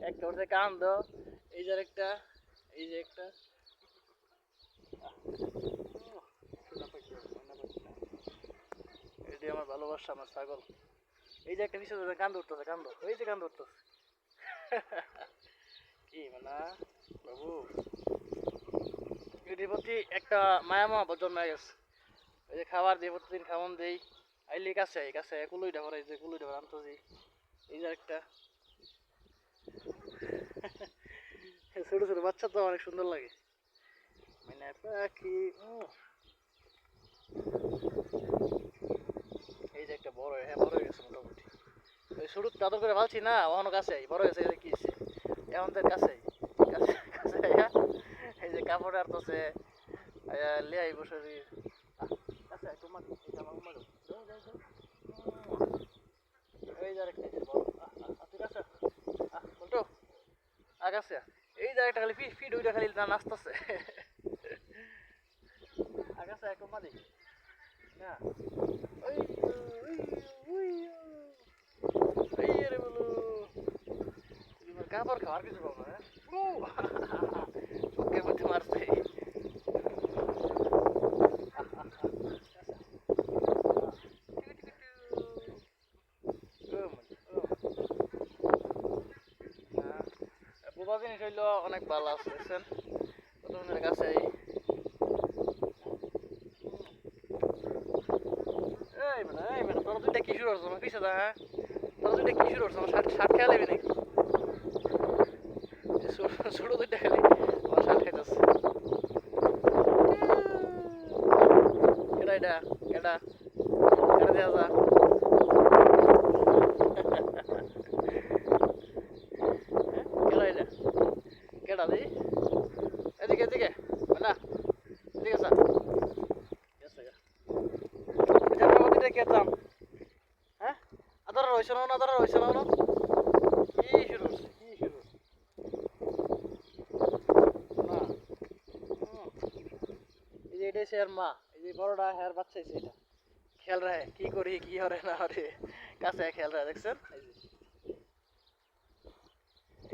একটা উঠছে কান্দ, এই যে একটা, এই যে একটা। এটি আমার ভালোবাসা, আমার ছাগল। এই যে একটা বিষয় কান্দ উঠতেছে, কান্দ, এই যে কান্দ উঠতেছে। কি মানে বাবু, এটির প্রতি একটা মায়া মহব্বত জন্মে গেছে। ওই যে খাবার দিয়ে প্রতিদিন খাওয়ান দেই, আইলি কাছে কাছে কুলুই ডাবর, এই যে কুলুই ডাবর আনতেছি। এই যে একটা ছোট ছোট বাচ্চা তো অনেক সুন্দর লাগে। মানে পাখি। এই যে একটা বড়, হ্যাঁ বড় হয়ে গেছে মোটামুটি। ওই শুরু তাদের করে ভালছি না, ওখানো কাছে বড় হয়েছে, কি হয়েছে এখন তো কাছে কাছে কাছে এই যে কাপড় আরতেছে লিয়াই বসে কাছে তোমার এই যে আরেকটা বড় তুই কাছে বলতো আগাছে। এই যে একটা খালি ফিট ওইটা খালি নাচতেছে আগাছে একটু মাদি না। ওই ওই ওই এই রে বলো কাপড় খাওয়ার কিছু পাবো না। চোখের মধ্যে মারছে। বোবা জিনিস হইলো অনেক ভালো আছে বুঝছেন, প্রথমের কাছে এই মানে তোরা দুইটা কি শুরু করছো আমার পিছে দা, হ্যাঁ তোরা দুইটা কি শুরু করছো আমার শার্ট খেয়াল নাকি ছোট দুইটা খালি আমার শার্ট খাইতেছে। কেডা এটা কেডা কেডা দেওয়া যা কেডা এটা কেডা দি এদিকে এদিকে না এদিকে স্যার কেতাম হ্যাঁ আদার রয়েছে না আদার রয়েছে না কি শুরু কি শুরু না এই যে এটাই সে মা, এই যে বড়টা হ্যার বাচ্চাইছে এটা খেয়াল রাখে কি করি কি হরে না হরে কাছে খেয়াল রাখে দেখছেন।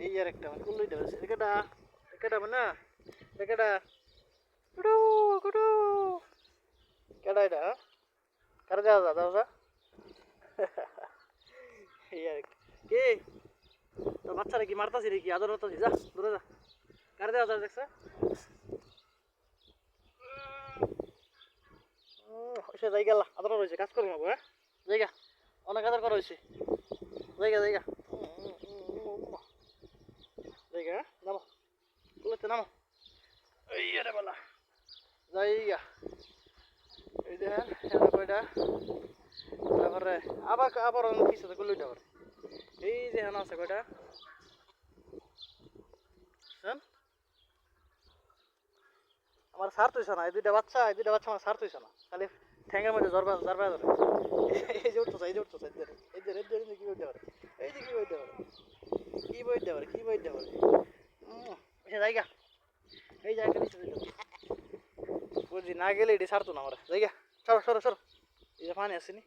এই আর একটা মানে কুল্লুই দেবে একেটা একেটা মানে একেটা কুটু কুটু কেডা এটা কারে দেওয়া যা দাও যা এই আর কি তোর বাচ্চারা কি মারতাছি রে কি আদর হতাছি যা দূরে যা কারে দেওয়া যা দেখছে সে জায়গা আদর রয়েছে কাজ করবো হ্যাঁ জায়গা অনেক আদর করা হয়েছে জায়গা জায়গা জায়গা নামো কুলেতে নামো এই রে বলা জায়গা এই দেখেন এবার কয়টা তারপরে আবার আবার পিছনে কুলুইটা আবার এই যে হেন আছে কয়টা আমার সার তুইছ না, এই দুইটা বাচ্চা আমার সার তুইছ না, খালি ঠ্যাঙ্গের মধ্যে জরবা জরবা ধরে এই যে উঠতেছে এই যে উঠতেছে এই যে রেড কি বইতে পারে এই যে কি বইতে পারে কি বইতে পারে কি বইতে পারে সে জায়গা এই জায়গা নিচে বুঝি না গেলে এটি ছাড়তো না আমার জায়গা সরো সরো সরো এই যে পানি আসেনি।